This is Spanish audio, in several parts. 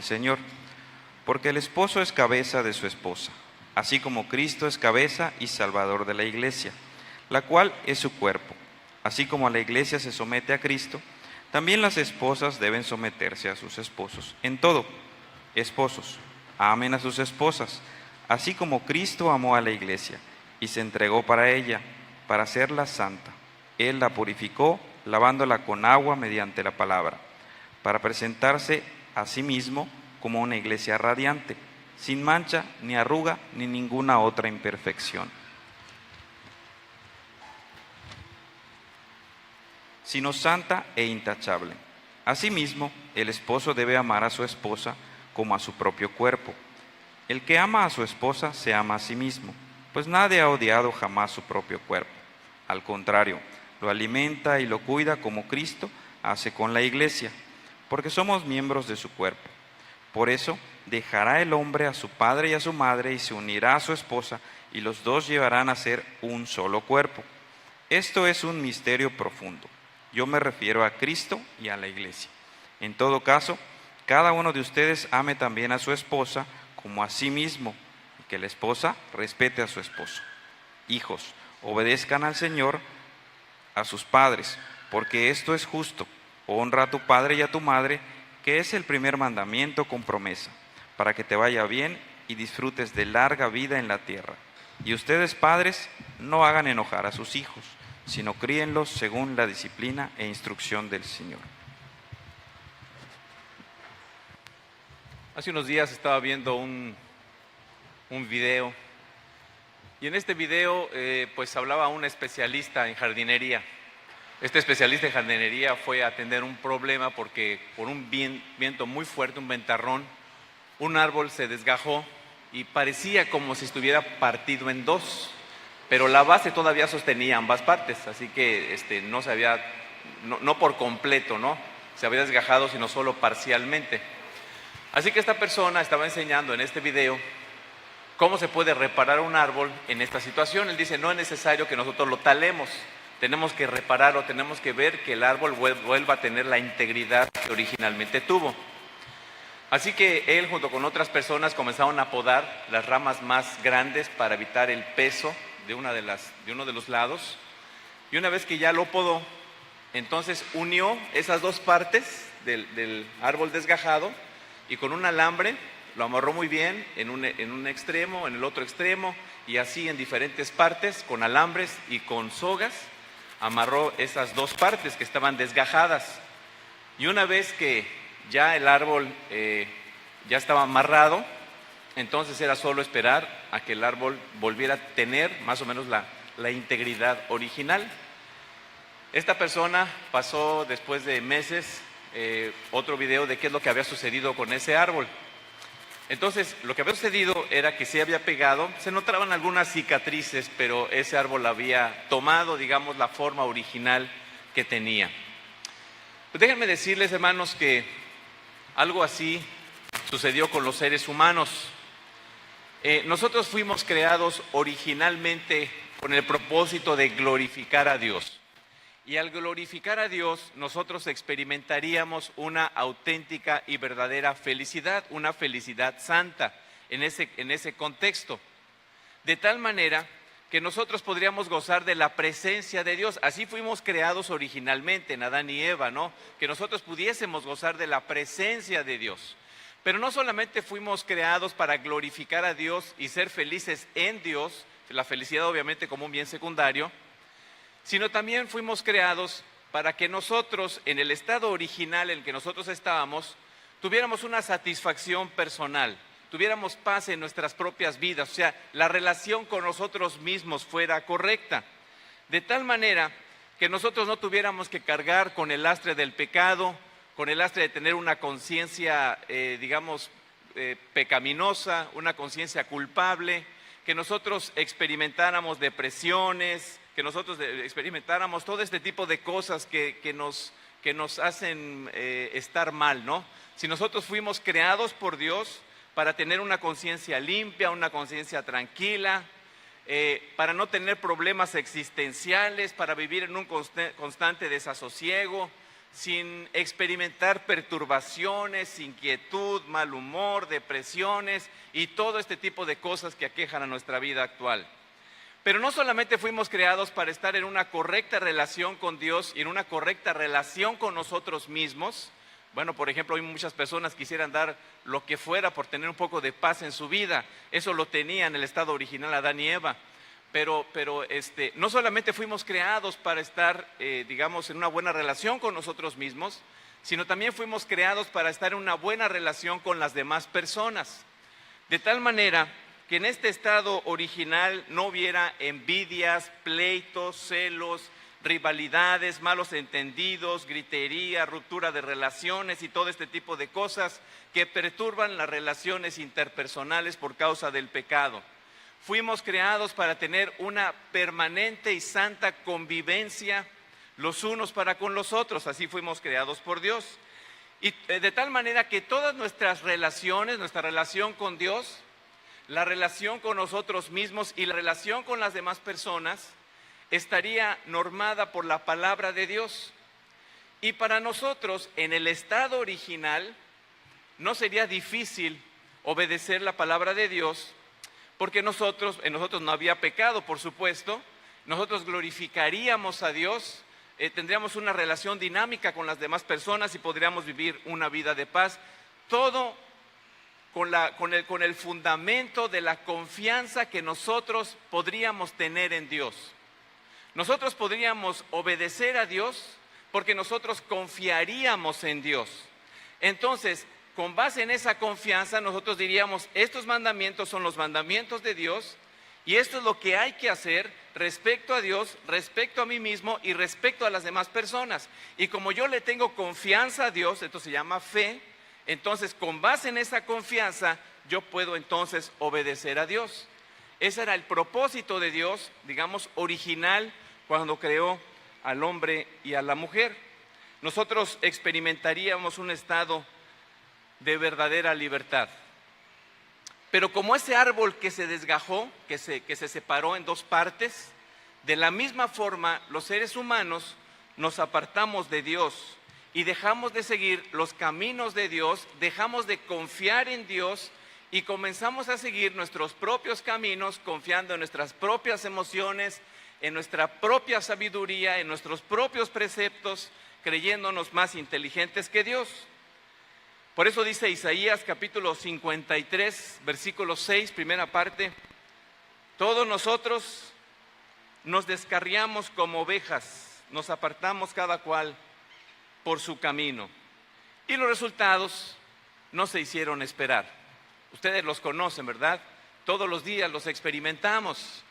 el Señor. Porque el esposo es cabeza de su esposa, así como Cristo es cabeza y salvador de la iglesia, la cual es su cuerpo. Así como la iglesia se somete a Cristo, también las esposas deben someterse a sus esposos en todo. Esposos, amen a sus esposas, así como Cristo amó a la iglesia y se entregó para ella, para hacerla santa. Él la purificó, lavándola con agua mediante la palabra, para presentarse a sí mismo como una iglesia radiante, sin mancha, ni arruga, ni ninguna otra imperfección, sino santa e intachable. Asimismo, el esposo debe amar a su esposa como a su propio cuerpo. El que ama a su esposa se ama a sí mismo, pues nadie ha odiado jamás su propio cuerpo. Al contrario, lo alimenta y lo cuida como Cristo hace con la iglesia, porque somos miembros de su cuerpo. Por eso, dejará el hombre a su padre y a su madre y se unirá a su esposa, y los dos llevarán a ser un solo cuerpo. Esto es un misterio profundo. Yo me refiero a Cristo y a la iglesia. En todo caso, cada uno de ustedes ame también a su esposa como a sí mismo, y que la esposa respete a su esposo. Hijos, obedezcan al Señor, a sus padres, porque esto es justo. Honra a tu padre y a tu madre, que es el primer mandamiento con promesa, para que te vaya bien y disfrutes de larga vida en la tierra. Y ustedes, padres, no hagan enojar a sus hijos, sino críenlos según la disciplina e instrucción del Señor. Hace unos días estaba viendo un video, y en este video pues hablaba un especialista en jardinería. Este especialista en jardinería fue a atender un problema porque por un viento muy fuerte, un ventarrón, un árbol se desgajó y parecía como si estuviera partido en dos, pero la base todavía sostenía ambas partes, así que no se había, no por completo, ¿no? Se había desgajado, sino solo parcialmente. Así que esta persona estaba enseñando en este video cómo se puede reparar un árbol en esta situación. Él dice, no es necesario que nosotros lo talemos, tenemos que repararlo, tenemos que ver que el árbol vuelva a tener la integridad que originalmente tuvo. Así que él junto con otras personas comenzaron a podar las ramas más grandes para evitar el peso de uno de los lados. Y una vez que ya lo podó, entonces unió esas dos partes del árbol desgajado y con un alambre lo amarró muy bien en un extremo, en el otro extremo, y así en diferentes partes, con alambres y con sogas, amarró esas dos partes que estaban desgajadas. Y una vez que ya el árbol ya estaba amarrado, entonces era solo esperar a que el árbol volviera a tener más o menos la integridad original. Esta persona pasó después de meses otro video de qué es lo que había sucedido con ese árbol. Entonces, lo que había sucedido era que se había pegado, se notaban algunas cicatrices, pero ese árbol había tomado, digamos, la forma original que tenía. Pues déjenme decirles, hermanos, que algo así sucedió con los seres humanos. Nosotros fuimos creados originalmente con el propósito de glorificar a Dios. Y al glorificar a Dios, nosotros experimentaríamos una auténtica y verdadera felicidad, una felicidad santa en ese contexto. De tal manera que nosotros podríamos gozar de la presencia de Dios. Así fuimos creados originalmente en Adán y Eva, ¿no? Que nosotros pudiésemos gozar de la presencia de Dios. Pero no solamente fuimos creados para glorificar a Dios y ser felices en Dios, la felicidad obviamente como un bien secundario, sino también fuimos creados para que nosotros, en el estado original en el que nosotros estábamos, tuviéramos una satisfacción personal, tuviéramos paz en nuestras propias vidas, o sea, la relación con nosotros mismos fuera correcta, de tal manera que nosotros no tuviéramos que cargar con el lastre del pecado, con el lastre de tener una conciencia, pecaminosa, una conciencia culpable, que nosotros experimentáramos depresiones, que nosotros experimentáramos todo este tipo de cosas que nos hacen estar mal, ¿no? Si nosotros fuimos creados por Dios para tener una conciencia limpia, una conciencia tranquila, para no tener problemas existenciales, para vivir en un constante desasosiego, sin experimentar perturbaciones, inquietud, mal humor, depresiones y todo este tipo de cosas que aquejan a nuestra vida actual. Pero no solamente fuimos creados para estar en una correcta relación con Dios y en una correcta relación con nosotros mismos. Bueno, por ejemplo, hoy muchas personas quisieran dar lo que fuera por tener un poco de paz en su vida. Eso lo tenía en el estado original Adán y Eva. Pero no solamente fuimos creados para estar, digamos, en una buena relación con nosotros mismos, sino también fuimos creados para estar en una buena relación con las demás personas. De tal manera que en este estado original no hubiera envidias, pleitos, celos, rivalidades, malos entendidos, gritería, ruptura de relaciones y todo este tipo de cosas que perturban las relaciones interpersonales por causa del pecado. Fuimos creados para tener una permanente y santa convivencia los unos para con los otros, así fuimos creados por Dios. Y de tal manera que todas nuestras relaciones, nuestra relación con Dios, la relación con nosotros mismos y la relación con las demás personas estaría normada por la palabra de Dios. Y para nosotros, en el estado original, no sería difícil obedecer la palabra de Dios, porque en nosotros no había pecado, por supuesto. Nosotros glorificaríamos a Dios, tendríamos una relación dinámica con las demás personas y podríamos vivir una vida de paz. Todo con el fundamento de la confianza que nosotros podríamos tener en Dios. Nosotros podríamos obedecer a Dios porque nosotros confiaríamos en Dios. Entonces, con base en esa confianza, nosotros diríamos, estos mandamientos son los mandamientos de Dios y esto es lo que hay que hacer respecto a Dios, respecto a mí mismo y respecto a las demás personas. Y como yo le tengo confianza a Dios, esto se llama fe, entonces con base en esa confianza, yo puedo entonces obedecer a Dios. Ese era el propósito de Dios, digamos, original, cuando creó al hombre y a la mujer. Nosotros experimentaríamos un estado de verdadera libertad. Pero como ese árbol que se desgajó, que se separó en dos partes, de la misma forma los seres humanos nos apartamos de Dios y dejamos de seguir los caminos de Dios, dejamos de confiar en Dios y comenzamos a seguir nuestros propios caminos, confiando en nuestras propias emociones, en nuestra propia sabiduría, en nuestros propios preceptos, creyéndonos más inteligentes que Dios. Por eso dice Isaías capítulo 53, versículo 6, primera parte, todos nosotros nos descarriamos como ovejas, nos apartamos cada cual por su camino. Y los resultados no se hicieron esperar. Ustedes los conocen, ¿verdad? Todos los días los experimentamos.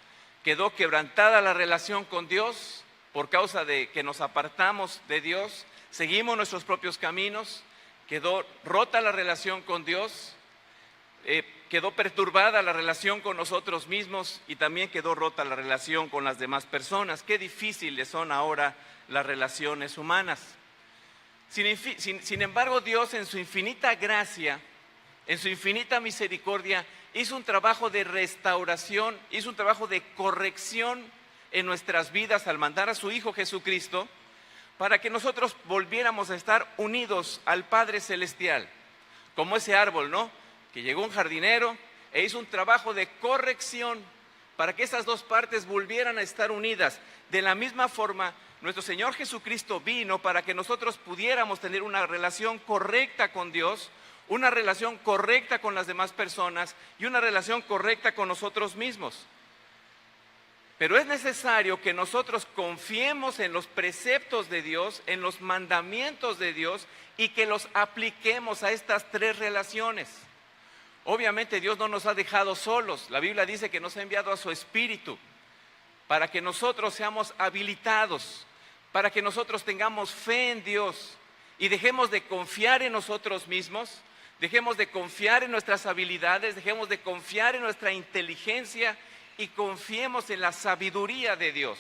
Quedó quebrantada la relación con Dios por causa de que nos apartamos de Dios, seguimos nuestros propios caminos, quedó rota la relación con Dios, quedó perturbada la relación con nosotros mismos y también quedó rota la relación con las demás personas. Qué difíciles son ahora las relaciones humanas. Sin embargo, Dios en su infinita gracia, en su infinita misericordia, hizo un trabajo de restauración, hizo un trabajo de corrección en nuestras vidas al mandar a su Hijo Jesucristo para que nosotros volviéramos a estar unidos al Padre Celestial. Como ese árbol, ¿no? Que llegó un jardinero e hizo un trabajo de corrección para que esas dos partes volvieran a estar unidas. De la misma forma, nuestro Señor Jesucristo vino para que nosotros pudiéramos tener una relación correcta con Dios, una relación correcta con las demás personas y una relación correcta con nosotros mismos. Pero es necesario que nosotros confiemos en los preceptos de Dios, en los mandamientos de Dios y que los apliquemos a estas tres relaciones. Obviamente Dios no nos ha dejado solos. La Biblia dice que nos ha enviado a su Espíritu para que nosotros seamos habilitados, para que nosotros tengamos fe en Dios y dejemos de confiar en nosotros mismos, dejemos de confiar en nuestras habilidades, dejemos de confiar en nuestra inteligencia y confiemos en la sabiduría de Dios.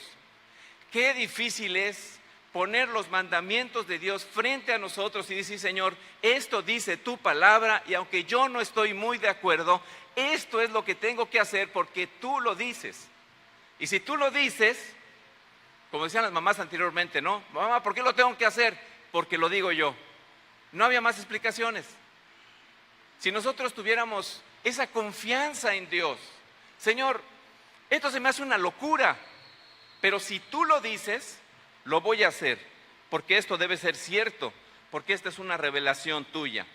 Qué difícil es poner los mandamientos de Dios frente a nosotros y decir, Señor, esto dice tu palabra y aunque yo no estoy muy de acuerdo, esto es lo que tengo que hacer porque tú lo dices. Y si tú lo dices, como decían las mamás anteriormente, ¿no? Mamá, ¿por qué lo tengo que hacer? porque lo digo yo. No había más explicaciones. Si nosotros tuviéramos esa confianza en Dios, Señor, esto se me hace una locura, pero si tú lo dices, lo voy a hacer, porque esto debe ser cierto, porque esta es una revelación tuya.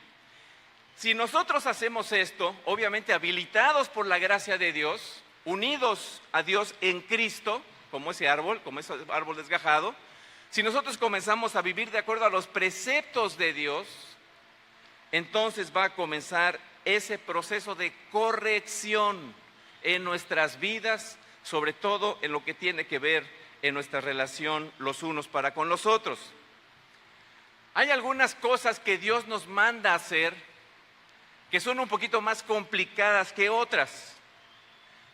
Si nosotros hacemos esto, obviamente habilitados por la gracia de Dios, unidos a Dios en Cristo, como ese árbol desgajado, si nosotros comenzamos a vivir de acuerdo a los preceptos de Dios, entonces va a comenzar ese proceso de corrección en nuestras vidas, sobre todo en lo que tiene que ver en nuestra relación los unos para con los otros. Hay algunas cosas que Dios nos manda a hacer que son un poquito más complicadas que otras,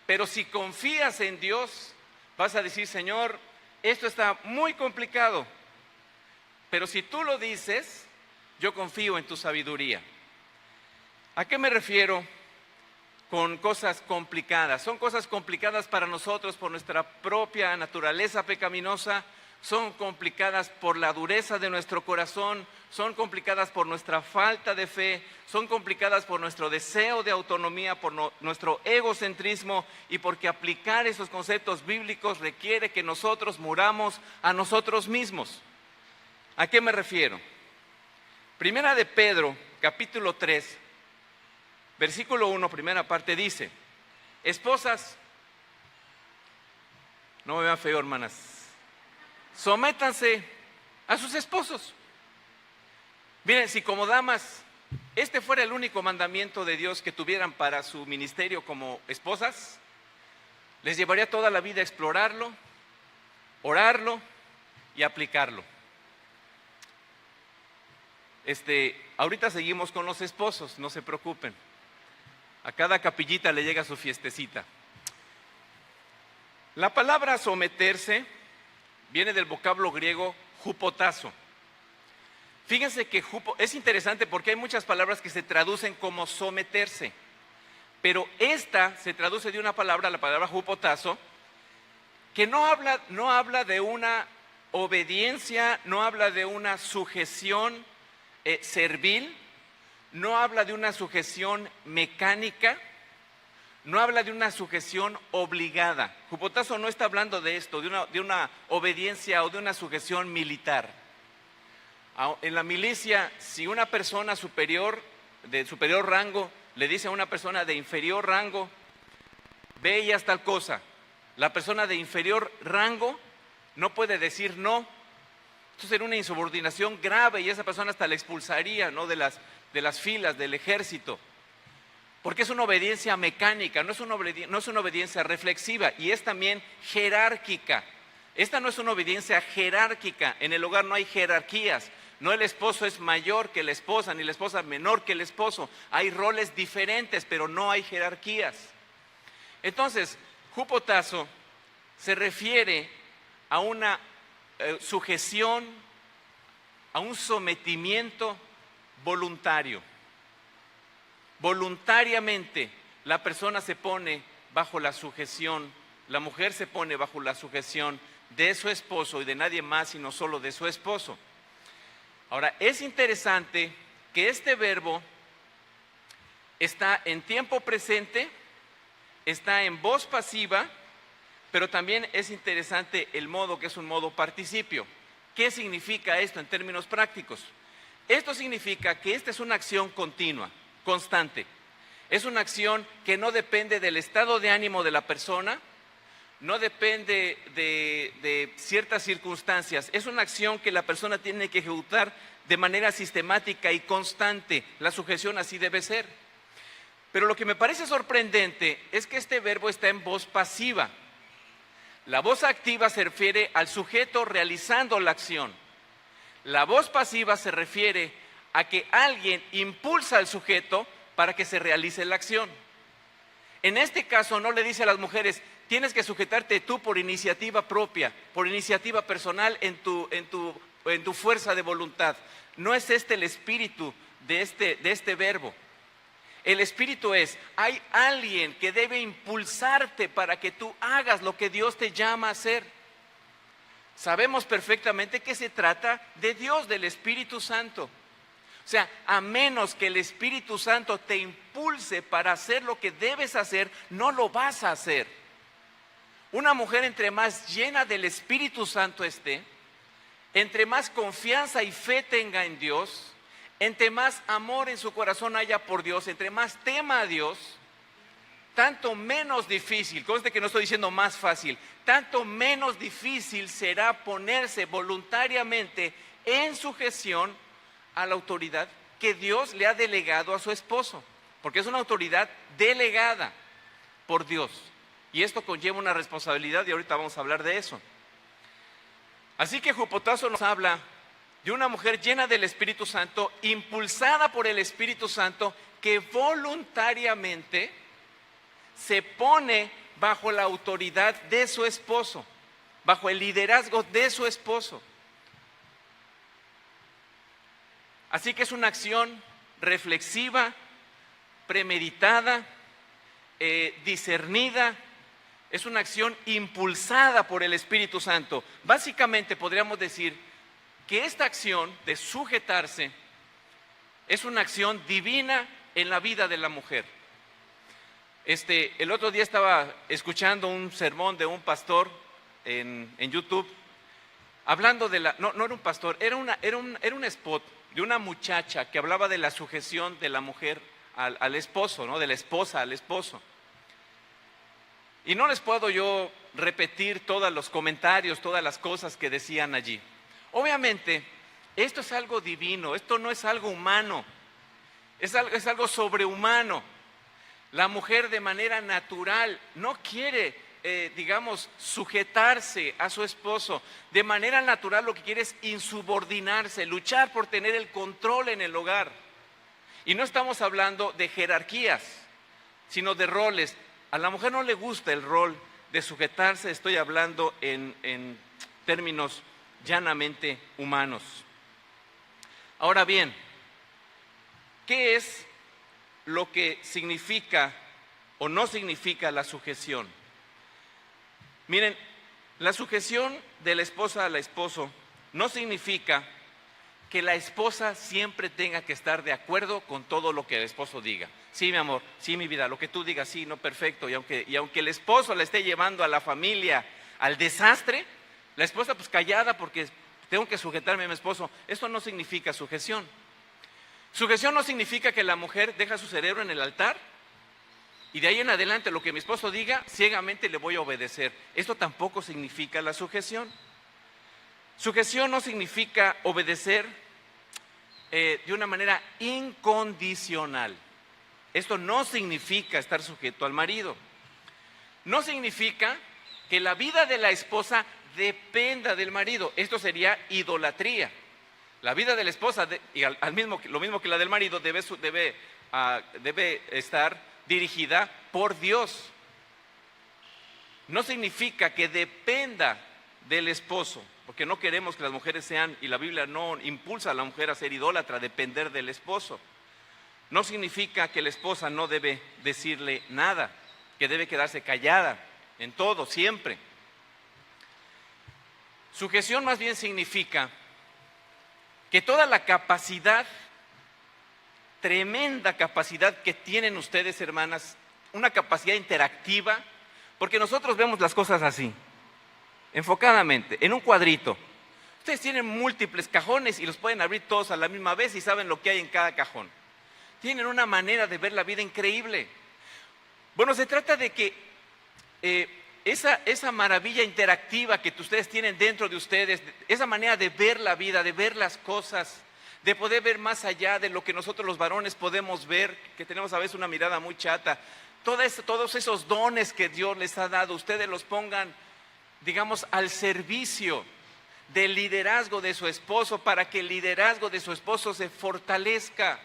pero si confías en Dios, vas a decir, Señor, esto está muy complicado, pero si tú lo dices, yo confío en tu sabiduría. ¿A qué me refiero con cosas complicadas? Son cosas complicadas para nosotros por nuestra propia naturaleza pecaminosa, son complicadas por la dureza de nuestro corazón, son complicadas por nuestra falta de fe, son complicadas por nuestro deseo de autonomía, por nuestro egocentrismo y porque aplicar esos conceptos bíblicos requiere que nosotros muramos a nosotros mismos. ¿A qué me refiero? Primera de Pedro, capítulo 3, versículo 1, primera parte dice, esposas, no me vean feo, hermanas, sométanse a sus esposos. Miren, si como damas, este fuera el único mandamiento de Dios que tuvieran para su ministerio como esposas, les llevaría toda la vida a explorarlo, orarlo y aplicarlo. Ahorita seguimos con los esposos, no se preocupen. A cada capillita le llega su fiestecita. La palabra someterse viene del vocablo griego hupotazo. Fíjense que es interesante porque hay muchas palabras que se traducen como someterse, pero esta se traduce de una palabra, la palabra hupotazo, que no habla de una obediencia, no habla de una sujeción servil, no habla de una sujeción mecánica, no habla de una sujeción obligada. Hupotazo no está hablando de esto, de una obediencia o de una sujeción militar. En la milicia, si una persona de superior rango le dice a una persona de inferior rango, ve y haz tal cosa, la persona de inferior rango no puede decir no. Esto sería una insubordinación grave y esa persona hasta la expulsaría, ¿no?, de las filas del ejército. Porque es una obediencia mecánica, no es una obediencia reflexiva y es también jerárquica. Esta no es una obediencia jerárquica, en el hogar no hay jerarquías, no el esposo es mayor que la esposa, ni la esposa menor que el esposo, hay roles diferentes, pero no hay jerarquías. Entonces, hupotazo se refiere a una sujeción, a un sometimiento voluntario. Voluntariamente la persona se pone bajo la sujeción, la mujer se pone bajo la sujeción de su esposo y de nadie más sino solo de su esposo. Ahora, es interesante que este verbo está en tiempo presente, está en voz pasiva, pero también es interesante el modo que es un modo participio. ¿Qué significa esto en términos prácticos? Esto significa que esta es una acción continua, constante. Es una acción que no depende del estado de ánimo de la persona, no depende de ciertas circunstancias. Es una acción que la persona tiene que ejecutar de manera sistemática y constante. La sujeción así debe ser. Pero lo que me parece sorprendente es que este verbo está en voz pasiva. La voz activa se refiere al sujeto realizando la acción. La voz pasiva se refiere a que alguien impulsa al sujeto para que se realice la acción. En este caso no le dice a las mujeres, tienes que sujetarte tú por iniciativa propia, por iniciativa personal en tu fuerza de voluntad. No es este el espíritu de este verbo. El espíritu es, hay alguien que debe impulsarte para que tú hagas lo que Dios te llama a hacer. sabemos perfectamente que se trata de Dios, del Espíritu Santo. O sea, a menos que el Espíritu Santo te impulse para hacer lo que debes hacer, no lo vas a hacer. Una mujer entre más llena del Espíritu Santo esté, entre más confianza y fe tenga en Dios, entre más amor en su corazón haya por Dios, entre más tema a Dios, tanto menos difícil, conste que no estoy diciendo más fácil, tanto menos difícil será ponerse voluntariamente en sujeción a la autoridad que Dios le ha delegado a su esposo, porque es una autoridad delegada por Dios. Y esto conlleva una responsabilidad y ahorita vamos a hablar de eso. Así que Jupotazo nos habla de una mujer llena del Espíritu Santo, impulsada por el Espíritu Santo, que voluntariamente se pone bajo la autoridad de su esposo, bajo el liderazgo de su esposo. Así que es una acción reflexiva, premeditada, discernida. Es una acción impulsada por el Espíritu Santo. Básicamente podríamos decir que esta acción de sujetarse es una acción divina en la vida de la mujer. El otro día estaba escuchando un sermón de un pastor en YouTube, hablando de la... No era un pastor, era un spot de una muchacha que hablaba de la sujeción de la mujer al esposo, ¿no? De la esposa al esposo. Y no les puedo yo repetir todos los comentarios, todas las cosas que decían allí. Obviamente, esto es algo divino, esto no es algo humano, es algo sobrehumano. La mujer de manera natural no quiere, sujetarse a su esposo. De manera natural lo que quiere es insubordinarse, luchar por tener el control en el hogar. Y no estamos hablando de jerarquías, sino de roles. A la mujer no le gusta el rol de sujetarse, estoy hablando en términos llanamente humanos. Ahora bien, ¿qué es lo que significa o no significa la sujeción? Miren, la sujeción de la esposa al esposo no significa que la esposa siempre tenga que estar de acuerdo con todo lo que el esposo diga. Sí, mi amor, sí, mi vida, lo que tú digas, sí, no, perfecto. Y aunque el esposo la esté llevando a la familia al desastre, la esposa pues callada porque tengo que sujetarme a mi esposo. Esto no significa sujeción. Sujeción no significa que la mujer deja su cerebro en el altar y de ahí en adelante lo que mi esposo diga, ciegamente le voy a obedecer. Esto tampoco significa la sujeción. Sujeción no significa obedecer de una manera incondicional. Esto no significa estar sujeto al marido. No significa que la vida de la esposa dependa del marido. Esto sería idolatría. La vida de la esposa, lo mismo que la del marido, debe estar dirigida por Dios. No significa que dependa del esposo, porque no queremos que las mujeres sean, y la Biblia no impulsa a la mujer a ser idólatra, a depender del esposo. No significa que la esposa no debe decirle nada, que debe quedarse callada en todo, siempre. Sujeción más bien significa que toda la capacidad, tremenda capacidad que tienen ustedes, hermanas, una capacidad interactiva, porque nosotros vemos las cosas así, enfocadamente, en un cuadrito. Ustedes tienen múltiples cajones y los pueden abrir todos a la misma vez y saben lo que hay en cada cajón. Tienen una manera de ver la vida increíble. Bueno, se trata de que esa maravilla interactiva que ustedes tienen dentro de ustedes, esa manera de ver la vida, de ver las cosas, de poder ver más allá de lo que nosotros los varones podemos ver, que tenemos a veces una mirada muy chata, todos esos dones que Dios les ha dado, ustedes los pongan, digamos, al servicio del liderazgo de su esposo, para que el liderazgo de su esposo se fortalezca.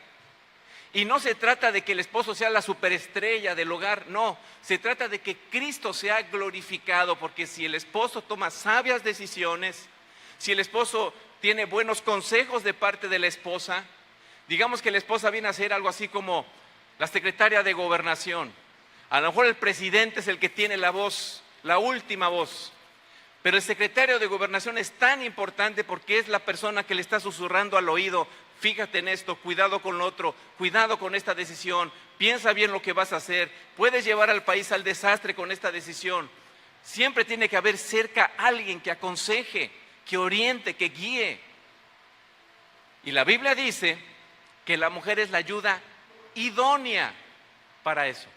Y no se trata de que el esposo sea la superestrella del hogar, no, se trata de que Cristo sea glorificado, porque si el esposo toma sabias decisiones, si el esposo tiene buenos consejos de parte de la esposa, digamos que la esposa viene a ser algo así como la secretaria de gobernación, a lo mejor el presidente es el que tiene la voz, la última voz, Pero el secretario de Gobernación es tan importante porque es la persona que le está susurrando al oído: fíjate en esto, cuidado con lo otro, cuidado con esta decisión, piensa bien lo que vas a hacer, puedes llevar al país al desastre con esta decisión. Siempre tiene que haber cerca alguien que aconseje, que oriente, que guíe. Y la Biblia dice que la mujer es la ayuda idónea para eso.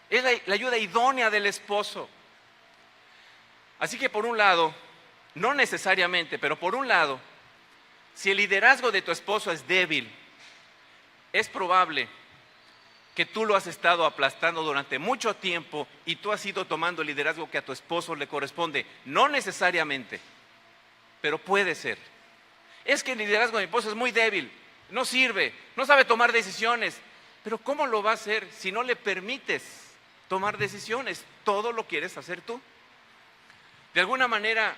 Es la ayuda idónea del esposo. Así que por un lado, no necesariamente, pero por un lado, si el liderazgo de tu esposo es débil, es probable que tú lo has estado aplastando durante mucho tiempo y tú has ido tomando el liderazgo que a tu esposo le corresponde. No necesariamente, pero puede ser. Es que el liderazgo de mi esposo es muy débil, no sirve, no sabe tomar decisiones. Pero ¿cómo lo va a hacer si no le permites tomar decisiones? Todo lo quieres hacer tú. De alguna manera,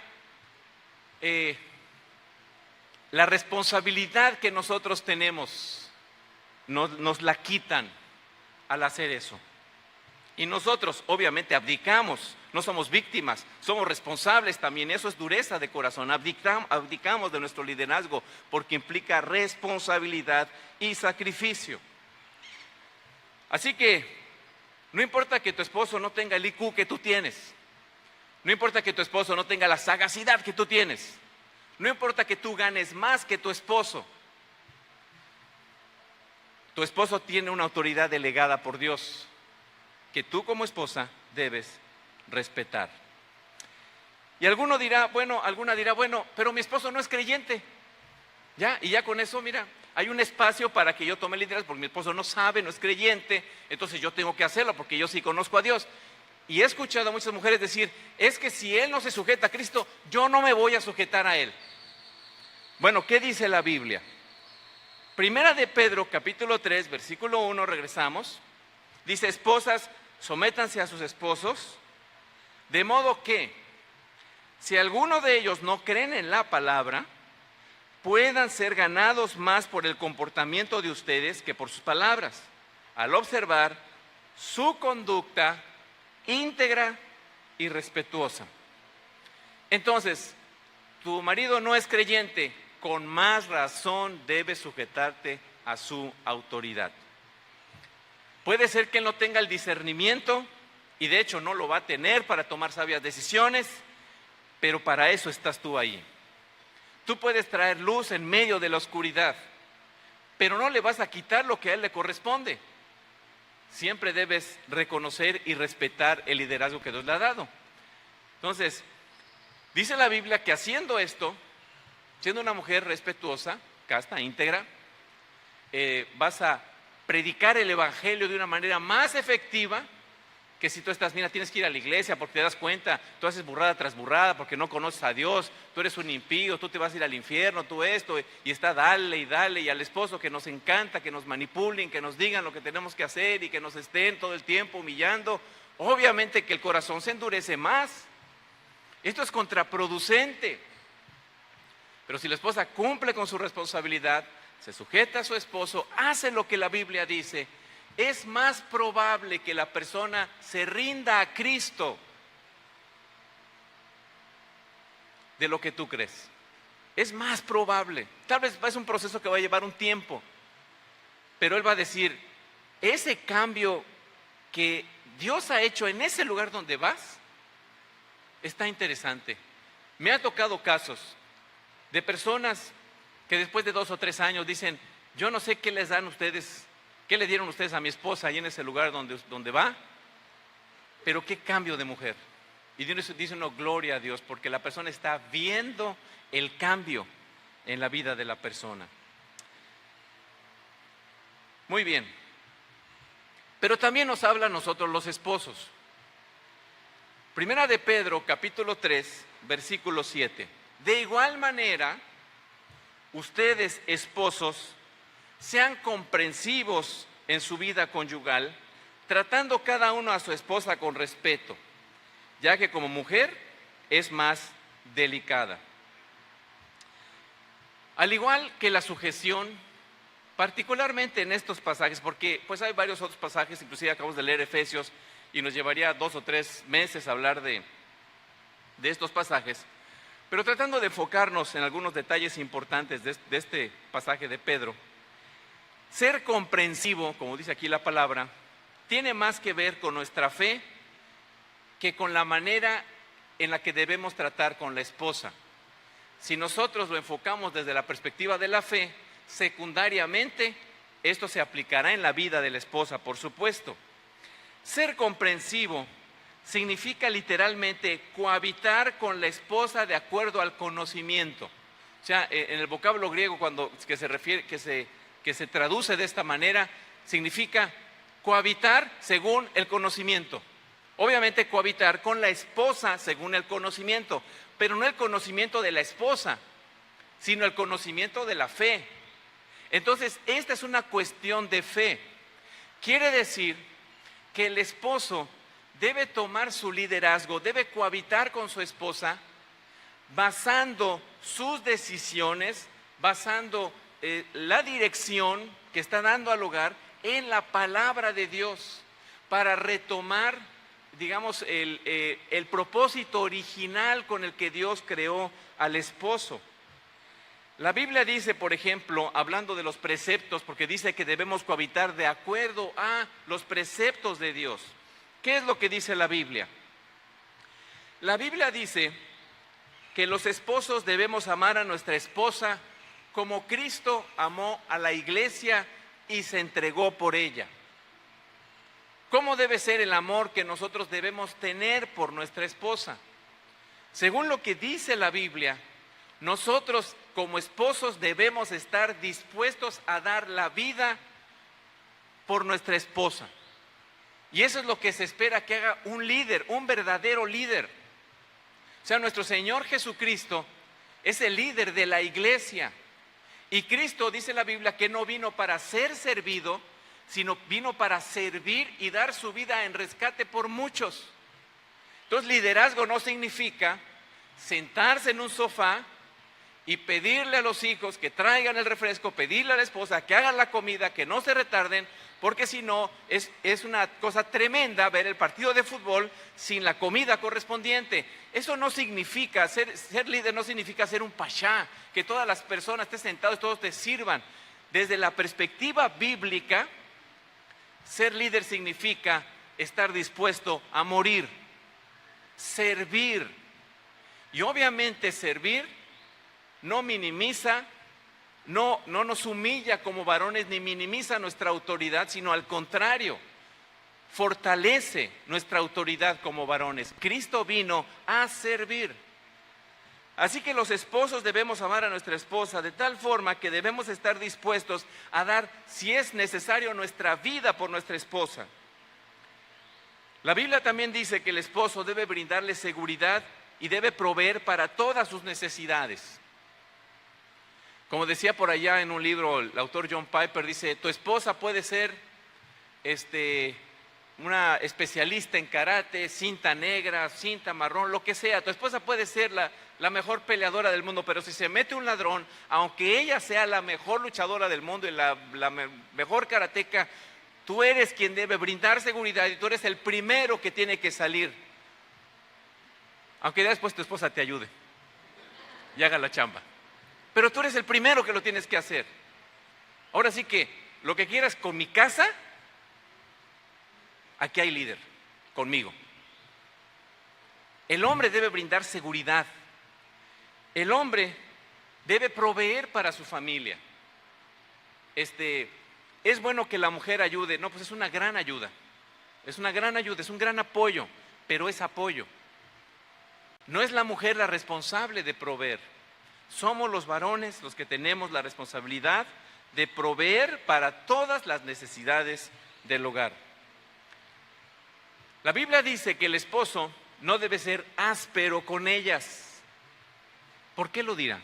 la responsabilidad que nosotros tenemos nos la quitan al hacer eso. Y nosotros obviamente abdicamos, no somos víctimas, somos responsables también. Eso es dureza de corazón. Abdicamos de nuestro liderazgo porque implica responsabilidad y sacrificio. Así que no importa que tu esposo no tenga el IQ que tú tienes, no importa que tu esposo no tenga la sagacidad que tú tienes, no importa que tú ganes más que tu esposo tiene una autoridad delegada por Dios que tú como esposa debes respetar. Y alguna dirá, bueno, pero mi esposo no es creyente. Ya, y ya con eso, mira, hay un espacio para que yo tome liderazgo porque mi esposo no sabe, no es creyente, entonces yo tengo que hacerlo porque yo sí conozco a Dios. Y he escuchado a muchas mujeres decir, es que si él no se sujeta a Cristo, yo no me voy a sujetar a él. Bueno, ¿qué dice la Biblia? Primera de Pedro, capítulo 3, versículo 1, regresamos. Dice: esposas, sométanse a sus esposos, de modo que, si alguno de ellos no creen en la palabra, puedan ser ganados más por el comportamiento de ustedes que por sus palabras, al observar su conducta íntegra y respetuosa. Entonces, tu marido no es creyente, con más razón debes sujetarte a su autoridad. Puede ser que él no tenga el discernimiento, y de hecho no lo va a tener para tomar sabias decisiones, pero para eso estás tú ahí. Tú puedes traer luz en medio de la oscuridad, pero no le vas a quitar lo que a él le corresponde. Siempre debes reconocer y respetar el liderazgo que Dios le ha dado. Entonces, dice la Biblia que haciendo esto, siendo una mujer respetuosa, casta, íntegra, vas a predicar el evangelio de una manera más efectiva que si tú estás, mira, tienes que ir a la iglesia porque te das cuenta, tú haces burrada tras burrada porque no conoces a Dios, tú eres un impío, tú te vas a ir al infierno, tú esto, y está dale, y al esposo que nos encanta, que nos manipulen, que nos digan lo que tenemos que hacer y que nos estén todo el tiempo humillando. Obviamente que el corazón se endurece más. Esto es contraproducente. Pero si la esposa cumple con su responsabilidad, se sujeta a su esposo, hace lo que la Biblia dice, es más probable que la persona se rinda a Cristo de lo que tú crees. Es más probable. Tal vez es un proceso que va a llevar un tiempo, pero él va a decir, ese cambio que Dios ha hecho en ese lugar donde vas, está interesante. Me ha tocado casos de personas que después de 2 o 3 años dicen, yo no sé qué les dan ustedes, qué le dieron ustedes a mi esposa ahí en ese lugar donde va, pero qué cambio de mujer. Y dice uno, gloria a Dios, porque la persona está viendo el cambio en la vida de la persona. Muy bien. Pero también nos habla a nosotros los esposos. Primera de Pedro, capítulo 3, versículo 7. De igual manera, ustedes, esposos, sean comprensivos en su vida conyugal, tratando cada uno a su esposa con respeto, ya que como mujer es más delicada. Al igual que la sujeción, particularmente en estos pasajes, porque pues hay varios otros pasajes, inclusive acabamos de leer Efesios y nos llevaría 2 o 3 meses hablar de estos pasajes, Pero tratando de enfocarnos en algunos detalles importantes de este pasaje de Pedro, ser comprensivo, como dice aquí la palabra, tiene más que ver con nuestra fe que con la manera en la que debemos tratar con la esposa. Si nosotros lo enfocamos desde la perspectiva de la fe, secundariamente esto se aplicará en la vida de la esposa, por supuesto. Ser comprensivo significa literalmente cohabitar con la esposa de acuerdo al conocimiento. O sea, en el vocablo griego que se traduce de esta manera, significa cohabitar según el conocimiento. Obviamente cohabitar con la esposa según el conocimiento, pero no el conocimiento de la esposa, sino el conocimiento de la fe. Entonces, esta es una cuestión de fe. Quiere decir que el esposo debe tomar su liderazgo, debe cohabitar con su esposa, basando sus decisiones, basando la dirección que está dando al hogar en la palabra de Dios, para retomar, digamos, el propósito original con el que Dios creó al esposo. La Biblia dice, por ejemplo, hablando de los preceptos, porque dice que debemos cohabitar de acuerdo a los preceptos de Dios. ¿Qué es lo que dice la Biblia? La Biblia dice que los esposos debemos amar a nuestra esposa como Cristo amó a la iglesia y se entregó por ella. ¿Cómo debe ser el amor que nosotros debemos tener por nuestra esposa? Según lo que dice la Biblia, nosotros como esposos debemos estar dispuestos a dar la vida por nuestra esposa. Y eso es lo que se espera que haga un líder, un verdadero líder. O sea, nuestro Señor Jesucristo es el líder de la iglesia. Y Cristo, dice la Biblia, que no vino para ser servido, sino vino para servir y dar su vida en rescate por muchos. Entonces, liderazgo no significa sentarse en un sofá y pedirle a los hijos que traigan el refresco, pedirle a la esposa que hagan la comida, que no se retarden, porque si no, es una cosa tremenda ver el partido de fútbol sin la comida correspondiente. Eso no significa, ser líder no significa ser un pachá, que todas las personas estén sentados y todos te sirvan. Desde la perspectiva bíblica, ser líder significa estar dispuesto a morir, servir. Y obviamente servir no minimiza, no nos humilla como varones ni minimiza nuestra autoridad, sino al contrario, fortalece nuestra autoridad como varones. Cristo vino a servir. Así que los esposos debemos amar a nuestra esposa de tal forma que debemos estar dispuestos a dar, si es necesario, nuestra vida por nuestra esposa. La Biblia también dice que el esposo debe brindarle seguridad y debe proveer para todas sus necesidades. Como decía por allá en un libro, el autor John Piper dice, tu esposa puede ser una especialista en karate, cinta negra, cinta marrón, lo que sea. Tu esposa puede ser la mejor peleadora del mundo, pero si se mete un ladrón, aunque ella sea la mejor luchadora del mundo y la mejor karateca, tú eres quien debe brindar seguridad y tú eres el primero que tiene que salir. Aunque ya después tu esposa te ayude y haga la chamba. Pero tú eres el primero que lo tienes que hacer. Ahora sí que lo que quieras con mi casa, aquí hay líder, conmigo. El hombre debe brindar seguridad. El hombre debe proveer para su familia. Es bueno que la mujer ayude. No, pues es una gran ayuda. Es una gran ayuda, es un gran apoyo, pero es apoyo. No es la mujer la responsable de proveer. Somos los varones los que tenemos la responsabilidad de proveer para todas las necesidades del hogar. La Biblia dice que el esposo no debe ser áspero con ellas. ¿Por qué lo dirá?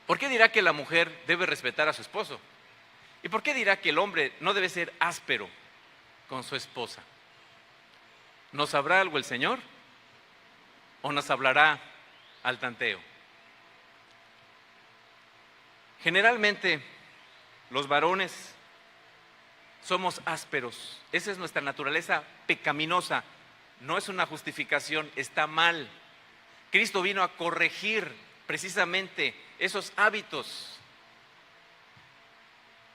¿Por qué dirá que la mujer debe respetar a su esposo? ¿Y por qué dirá que el hombre no debe ser áspero con su esposa? ¿Nos sabrá algo el Señor? ¿O nos hablará al tanteo? Generalmente los varones somos ásperos. Esa es nuestra naturaleza pecaminosa. No es una justificación, está mal. Cristo vino a corregir precisamente esos hábitos.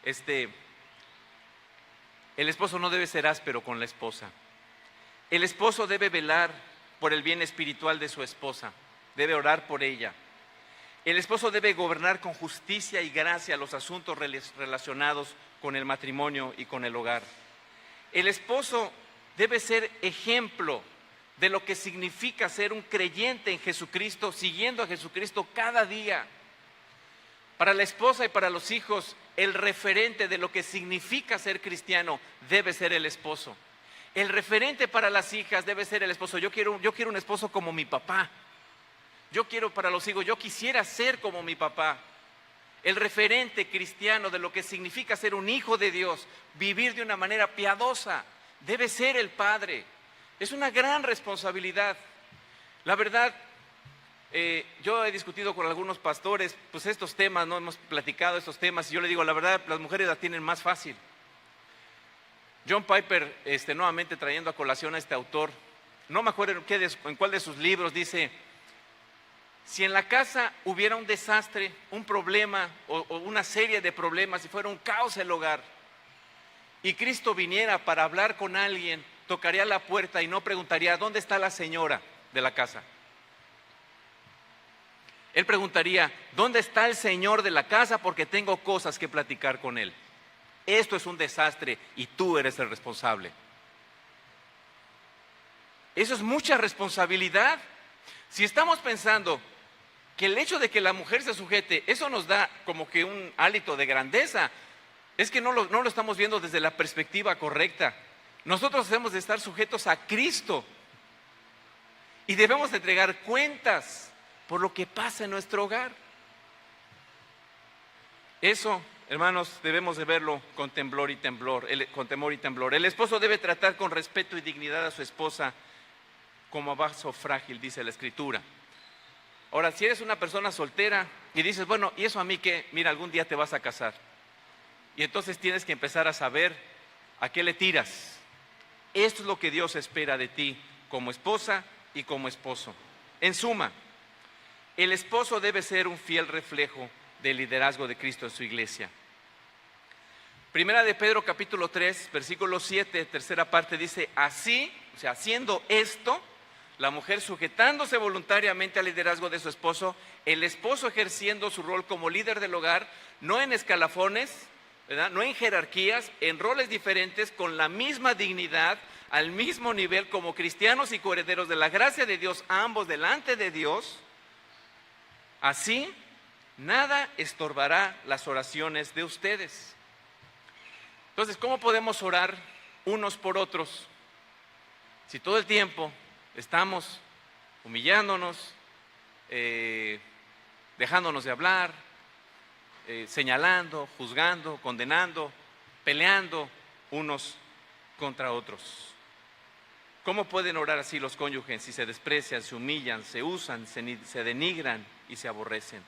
El esposo no debe ser áspero con la esposa. El esposo debe velar por el bien espiritual de su esposa, debe orar por ella. El esposo debe gobernar con justicia y gracia los asuntos relacionados con el matrimonio y con el hogar. El esposo debe ser ejemplo de lo que significa ser un creyente en Jesucristo, siguiendo a Jesucristo cada día. Para la esposa y para los hijos, el referente de lo que significa ser cristiano debe ser el esposo. El referente para las hijas debe ser el esposo. Yo quiero un esposo como mi papá. Yo quiero para los hijos, yo quisiera ser como mi papá. El referente cristiano de lo que significa ser un hijo de Dios, vivir de una manera piadosa, debe ser el padre. Es una gran responsabilidad. La verdad, yo he discutido con algunos pastores, pues estos temas, no hemos platicado estos temas, y yo le digo, la verdad, las mujeres la tienen más fácil. John Piper, nuevamente trayendo a colación a este autor, no me acuerdo en cuál de sus libros dice: si en la casa hubiera un desastre, un problema o una serie de problemas, si fuera un caos el hogar, y Cristo viniera para hablar con alguien, tocaría la puerta y no preguntaría: ¿dónde está la señora de la casa? Él preguntaría: ¿dónde está el señor de la casa? Porque tengo cosas que platicar con él. Esto es un desastre y tú eres el responsable. Eso es mucha responsabilidad. Si estamos pensando que el hecho de que la mujer se sujete, eso nos da como que un hálito de grandeza, es que no lo estamos viendo desde la perspectiva correcta. Nosotros debemos de estar sujetos a Cristo y debemos de entregar cuentas por lo que pasa en nuestro hogar. Eso, hermanos, debemos de verlo con temor y temblor. El esposo debe tratar con respeto y dignidad a su esposa como vaso frágil, dice la Escritura. Ahora, si eres una persona soltera y dices: bueno, ¿y eso a mí qué? Mira, algún día te vas a casar. Y entonces tienes que empezar a saber a qué le tiras. Esto es lo que Dios espera de ti como esposa y como esposo. En suma, el esposo debe ser un fiel reflejo del liderazgo de Cristo en su iglesia. Primera de Pedro capítulo 3, versículo 7, tercera parte dice: así, o sea, haciendo esto, la mujer sujetándose voluntariamente al liderazgo de su esposo, el esposo ejerciendo su rol como líder del hogar, no en escalafones, ¿verdad?, no en jerarquías, en roles diferentes, con la misma dignidad, al mismo nivel, como cristianos y coherederos de la gracia de Dios, ambos delante de Dios. Así, nada estorbará las oraciones de ustedes. Entonces, ¿cómo podemos orar unos por otros si todo el tiempo estamos humillándonos, dejándonos de hablar, señalando, juzgando, condenando, peleando unos contra otros? ¿Cómo pueden orar así los cónyuges si se desprecian, se humillan, se usan, se denigran y se aborrecen?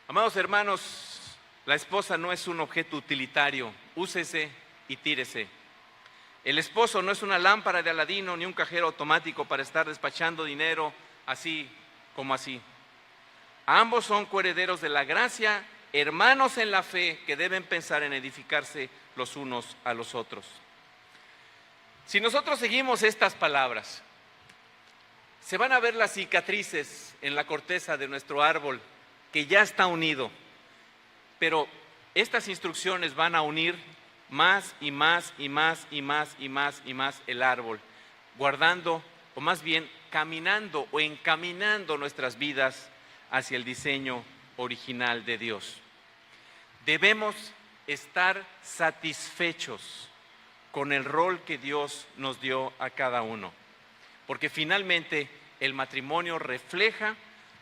Amados hermanos, la esposa no es un objeto utilitario, úsese y tírese. El esposo no es una lámpara de Aladino ni un cajero automático para estar despachando dinero así como así. Ambos son coherederos de la gracia, hermanos en la fe, que deben pensar en edificarse los unos a los otros. Si nosotros seguimos estas palabras, se van a ver las cicatrices en la corteza de nuestro árbol que ya está unido, pero estas instrucciones van a unir más y más y más y más y más y más el árbol, guardando, o más bien caminando o encaminando nuestras vidas hacia el diseño original de Dios. Debemos estar satisfechos con el rol que Dios nos dio a cada uno, porque finalmente el matrimonio refleja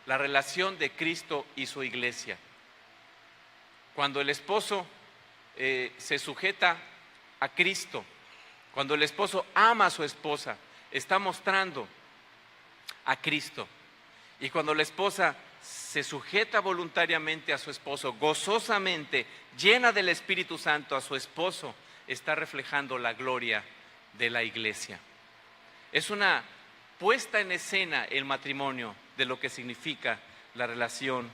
la relación de Cristo y su iglesia. Cuando el esposo se sujeta a Cristo, cuando el esposo ama a su esposa, está mostrando a Cristo. Y cuando la esposa se sujeta voluntariamente a su esposo, gozosamente, llena del Espíritu Santo a su esposo, está reflejando la gloria de la iglesia. Es una puesta en escena el matrimonio, de lo que significa la relación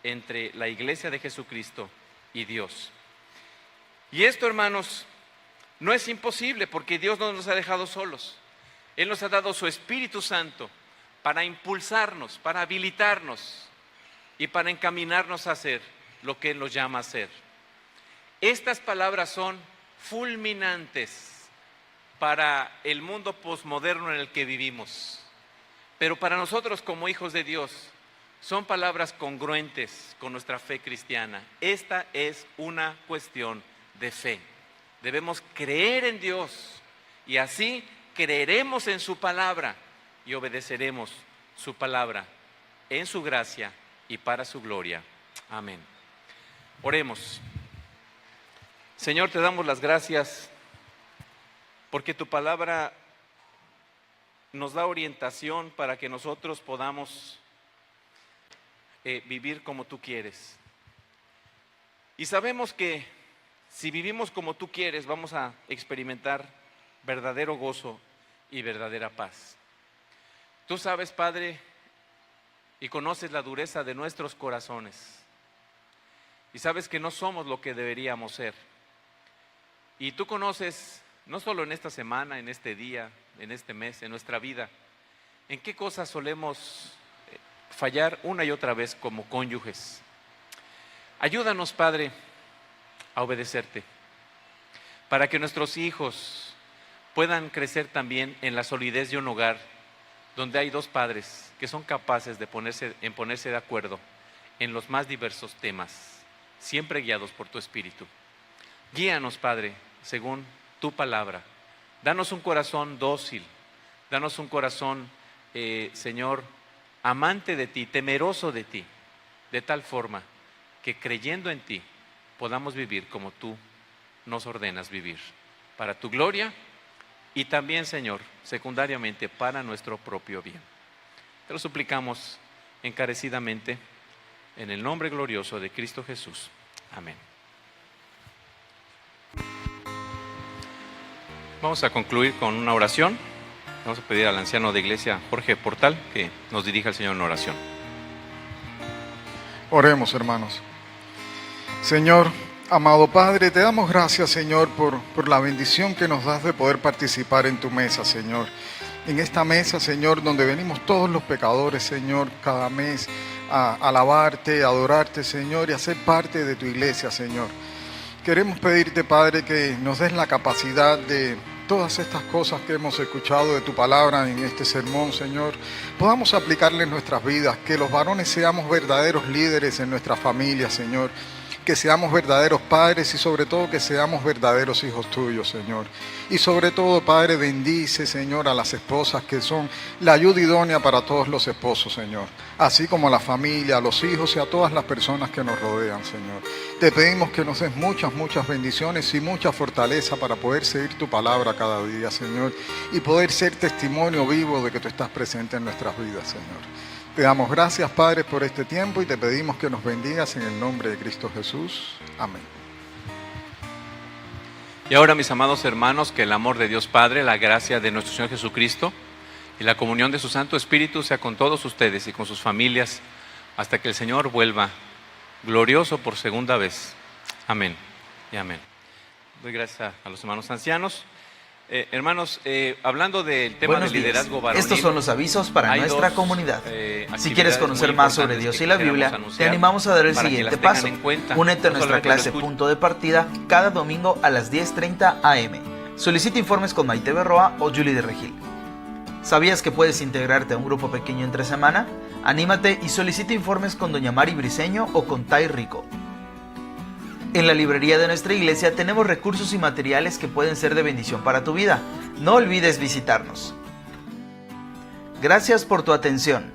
entre la iglesia de Jesucristo y Dios. Y esto, hermanos, no es imposible porque Dios no nos ha dejado solos. Él nos ha dado su Espíritu Santo para impulsarnos, para habilitarnos y para encaminarnos a hacer lo que Él nos llama a hacer. Estas palabras son fulminantes para el mundo posmoderno en el que vivimos, pero para nosotros como hijos de Dios son palabras congruentes con nuestra fe cristiana. Esta es una cuestión de fe. Debemos creer en Dios y así creeremos en su palabra y obedeceremos su palabra en su gracia y para su gloria. Amén. Oremos. Señor, te damos las gracias porque tu palabra nos da orientación para que nosotros podamos vivir como tú quieres. Y sabemos que si vivimos como tú quieres, vamos a experimentar verdadero gozo y verdadera paz. Tú sabes, Padre, y conoces la dureza de nuestros corazones. Y sabes que no somos lo que deberíamos ser. Y tú conoces, no solo en esta semana, en este día, en este mes, en nuestra vida, en qué cosas solemos fallar una y otra vez como cónyuges. Ayúdanos, Padre, a obedecerte, para que nuestros hijos puedan crecer también en la solidez de un hogar donde hay dos padres que son capaces de ponerse de acuerdo en los más diversos temas, siempre guiados por tu Espíritu. Guíanos, Padre, según tu palabra. Danos un corazón dócil, danos un corazón, Señor, amante de ti, temeroso de ti, de tal forma que creyendo en ti podamos vivir como tú nos ordenas vivir, para tu gloria y también, Señor, secundariamente para nuestro propio bien. Te lo suplicamos encarecidamente en el nombre glorioso de Cristo Jesús. Amén. Vamos a concluir con una oración. Vamos a pedir al anciano de iglesia, Jorge Portal, que nos dirija al Señor en oración. Oremos, hermanos. Señor, amado Padre, te damos gracias, Señor, por la bendición que nos das de poder participar en tu mesa, Señor. En esta mesa, Señor, donde venimos todos los pecadores, Señor, cada mes a alabarte, a adorarte, Señor, y a ser parte de tu iglesia, Señor. Queremos pedirte, Padre, que nos des la capacidad de todas estas cosas que hemos escuchado de tu palabra en este sermón, Señor, podamos aplicarle en nuestras vidas, que los varones seamos verdaderos líderes en nuestra familia, Señor, que seamos verdaderos padres y sobre todo que seamos verdaderos hijos tuyos, Señor. Y sobre todo, Padre, bendice, Señor, a las esposas que son la ayuda idónea para todos los esposos, Señor. Así como a la familia, a los hijos y a todas las personas que nos rodean, Señor. Te pedimos que nos des muchas, muchas bendiciones y mucha fortaleza para poder seguir tu palabra cada día, Señor. Y poder ser testimonio vivo de que tú estás presente en nuestras vidas, Señor. Te damos gracias, Padre, por este tiempo y te pedimos que nos bendigas en el nombre de Cristo Jesús. Amén. Y ahora, mis amados hermanos, que el amor de Dios Padre, la gracia de nuestro Señor Jesucristo y la comunión de su Santo Espíritu sea con todos ustedes y con sus familias hasta que el Señor vuelva glorioso por segunda vez. Amén y amén. Doy gracias a los hermanos ancianos. Hermanos, hablando del tema del liderazgo varonil, estos son los avisos para nuestra comunidad. Si quieres conocer más sobre Dios y la Biblia, te animamos a dar el siguiente paso. Únete a nuestra clase Punto de Partida cada domingo a las 10:30 am. Solicita informes con Maite Berroa o Julie de Regil. ¿Sabías que puedes integrarte a un grupo pequeño entre semana? Anímate y solicita informes con Doña Mari Briceño o con Tai Rico. En la librería de nuestra iglesia tenemos recursos y materiales que pueden ser de bendición para tu vida. No olvides visitarnos. Gracias por tu atención.